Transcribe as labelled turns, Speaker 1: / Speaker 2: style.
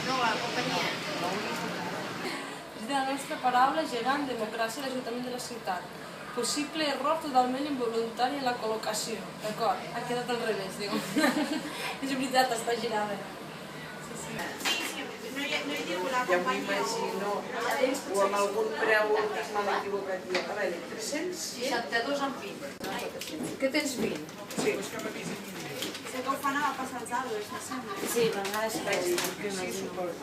Speaker 1: Nova companyia.
Speaker 2: És de la nostra paraula gegant, democràcia i l'Ajuntament de la ciutat. Possible error totalment involuntari en la col·locació. D'acord, ha quedat al revés, diu. És veritat, està girada.
Speaker 1: No hi diu la
Speaker 3: Ja
Speaker 1: companyia.
Speaker 3: m'imagino, o amb algun preu que m'han equivocat jo. A veure, 300?
Speaker 1: 62 amb 20.
Speaker 2: Què tens 20?
Speaker 3: Sí.
Speaker 1: Sé que ho fan a la Passa als Arbres, no sembla.
Speaker 2: Sí, però no és res.
Speaker 3: Sí, suposo.